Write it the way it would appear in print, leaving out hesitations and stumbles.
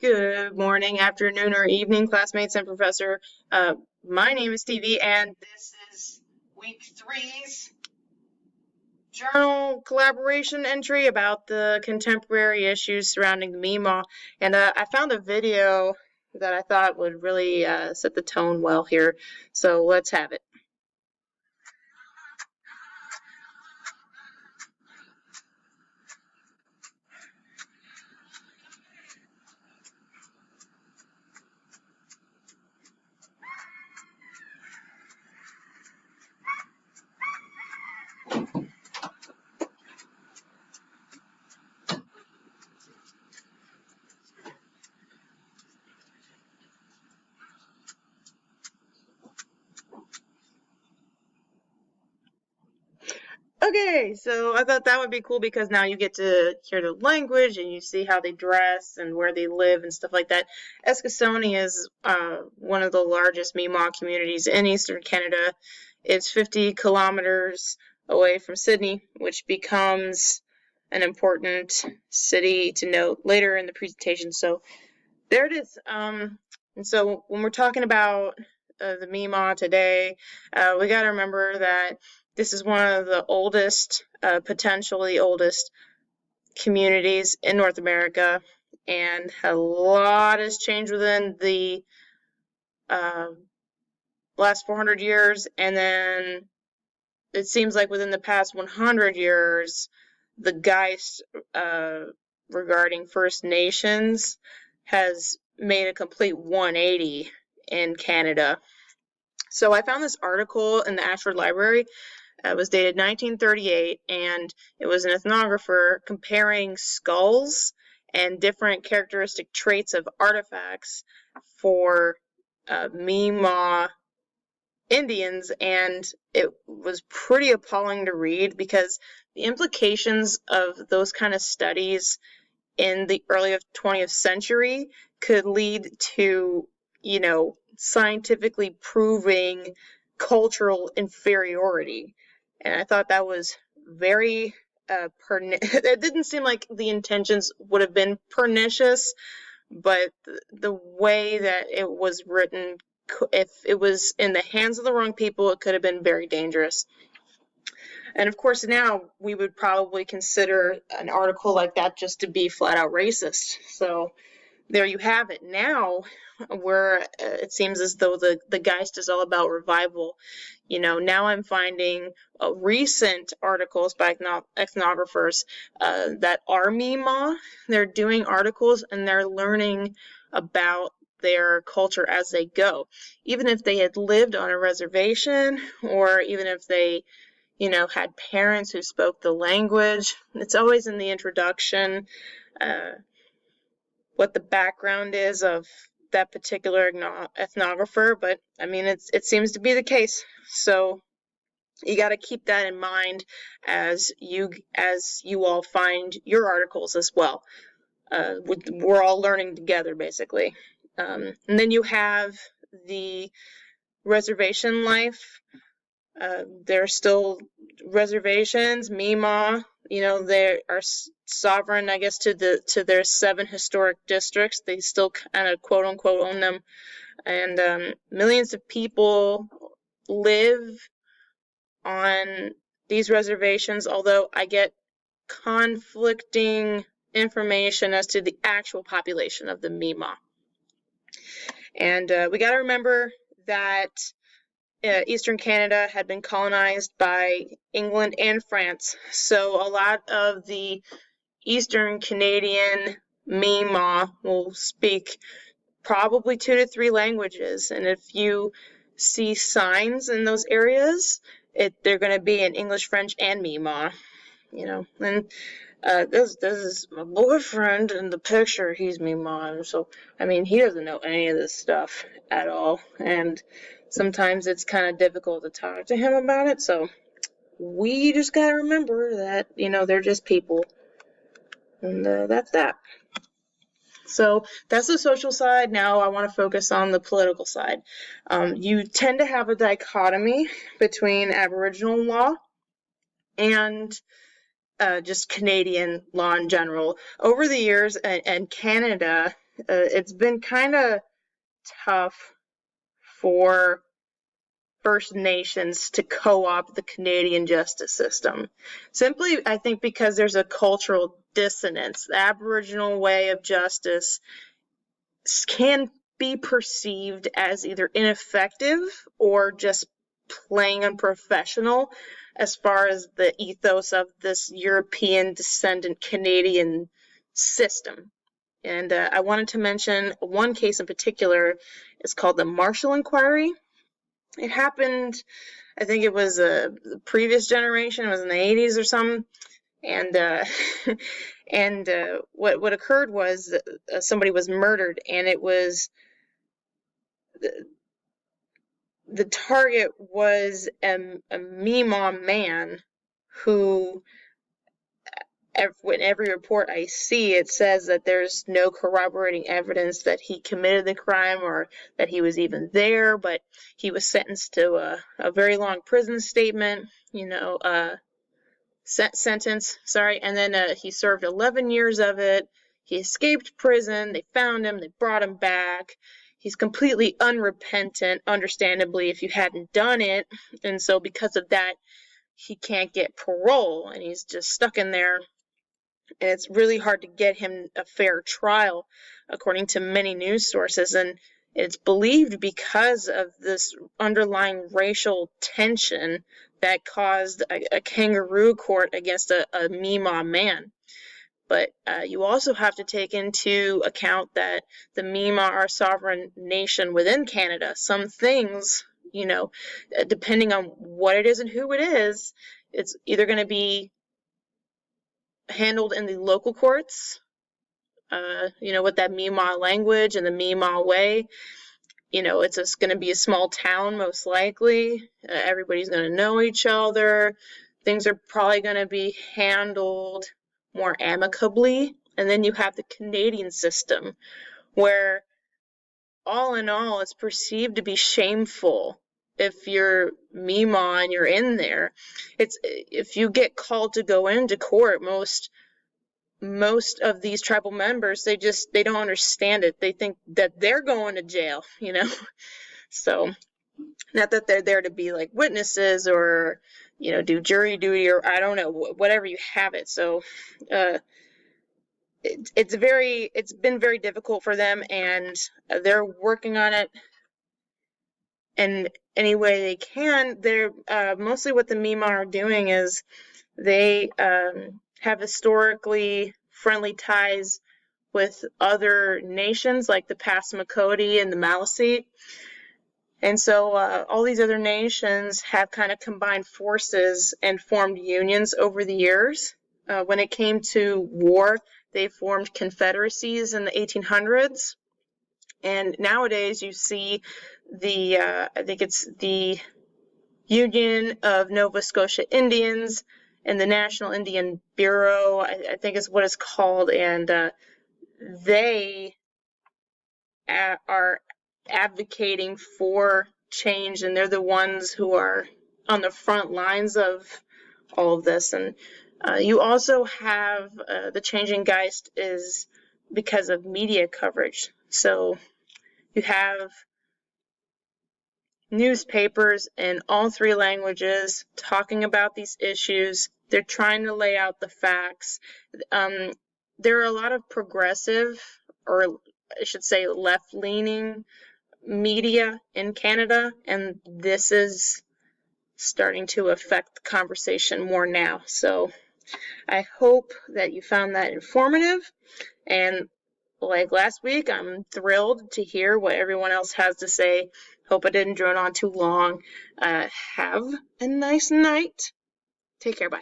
Good morning, afternoon, or evening, classmates and professor. My name is Stevie, and this is week three's journal collaboration entry about the contemporary issues surrounding the Mi'kmaq. And I found a video that I thought would really set the tone well here. So let's have it. Okay, so I thought that would be cool because now you get to hear the language and you see how they dress and where they live and stuff like that. Eskasoni is one of the largest Mi'kmaq communities in eastern Canada. It's 50 kilometers away from Sydney, which becomes an important city to note later in the presentation. So there it is. And so when we're talking about the Mi'kmaq today, we got to remember that this is one of the oldest, potentially oldest communities in North America, and a lot has changed within the last 400 years, and then it seems like within the past 100 years, the geist regarding First Nations has made a complete 180 in Canada. So I found this article in the Ashford Library. It was dated 1938, and it was an ethnographer comparing skulls and different characteristic traits of artifacts for Mi'kmaq Indians, and it was pretty appalling to read because the implications of those kind of studies in the early 20th century could lead to, scientifically proving cultural inferiority. And I thought that was very it didn't seem like the intentions would have been pernicious, but the way that it was written, if it was in the hands of the wrong people, it could have been very dangerous. And of course, now we would probably consider an article like that just to be flat out racist. So there you have it. Now, where it seems as though the Geist is all about revival. Now I'm finding recent articles by ethnographers that are Mi'kmaq. They're doing articles and they're learning about their culture as they go. Even if they had lived on a reservation, or even if they had parents who spoke the language, it's always in the introduction what the background is of that particular ethnographer, but I mean, it seems to be the case. So you got to keep that in mind as you all find your articles as well. We're all learning together, basically. And then you have the reservation life. There are still reservations. Mi'kmaq, they are sovereign, I guess, to their 7 historic districts. They still kind of quote unquote own them, and millions of people live on these reservations. Although I get conflicting information as to the actual population of the Mi'kmaq, and we got to remember that Eastern Canada had been colonized by England and France, so a lot of the Eastern Canadian Mi'kmaq will speak probably 2 to 3 languages, and if you see signs in those areas, they're going to be in English, French, and Mi'kmaq. And this is my boyfriend in the picture. He's Mi'kmaq, so I mean he doesn't know any of this stuff at all, and sometimes it's kind of difficult to talk to him about it. So we just gotta remember that they're just people, and that's that. So that's the social side. Now I want to focus on the political side. You tend to have a dichotomy between Aboriginal law and just Canadian law in general. Over the years, and Canada it's been kind of tough for First Nations to co-opt the Canadian justice system. Simply, I think, because there's a cultural dissonance. The Aboriginal way of justice can be perceived as either ineffective or just plain unprofessional as far as the ethos of this European descendant Canadian system. And I wanted to mention one case in particular. It's called the Marshall Inquiry. It happened, I think it was the previous generation, it was in the 80s or something. And what occurred was somebody was murdered, and it was the target was a Mi'kmaq man who, in every report I see, it says that there's no corroborating evidence that he committed the crime or that he was even there, but he was sentenced to a very long prison statement, sentence, sorry, and then he served 11 years of it. He escaped prison. They found him. They brought him back. He's completely unrepentant, understandably, if you hadn't done it. And so because of that, he can't get parole, and he's just stuck in there. And it's really hard to get him a fair trial, according to many news sources. And it's believed because of this underlying racial tension that caused a kangaroo court against a Mi'kmaq man. But you also have to take into account that the Mi'kmaq are a sovereign nation within Canada. Some things, depending on what it is and who it is, it's either going to be handled in the local courts, with that Mi'kmaq language and the Mi'kmaq way. It's just going to be a small town, most likely. Everybody's going to know each other. Things are probably going to be handled more amicably. And then you have the Canadian system, where all in all, it's perceived to be shameful if you're Mi'kmaq and you're in there. If you get called to go into court, most of these tribal members, they don't understand it. They think that they're going to jail, So, not that they're there to be like witnesses or, do jury duty, or I don't know, whatever you have it. So, it's been very difficult for them, and they're working on it in any way they can. They're mostly what the Mi'kmaq are doing is they have historically friendly ties with other nations like the Passamaquoddy and the Maliseet. And so all these other nations have kind of combined forces and formed unions over the years. When it came to war, they formed confederacies in the 1800s. And nowadays you see I think it's the Union of Nova Scotia Indians and the National Indian Bureau, I think is what it's called, and they are advocating for change, and they're the ones who are on the front lines of all of this. And you also have the changing geist is because of media coverage. So you have newspapers in all three languages talking about these issues. They're trying to lay out the facts. There are a lot of progressive, or I should say left-leaning media in Canada, and this is starting to affect the conversation more now. So I hope that you found that informative, and like last week, I'm thrilled to hear what everyone else has to say. Hope I didn't drone on too long. Have a nice night. Take care. Bye.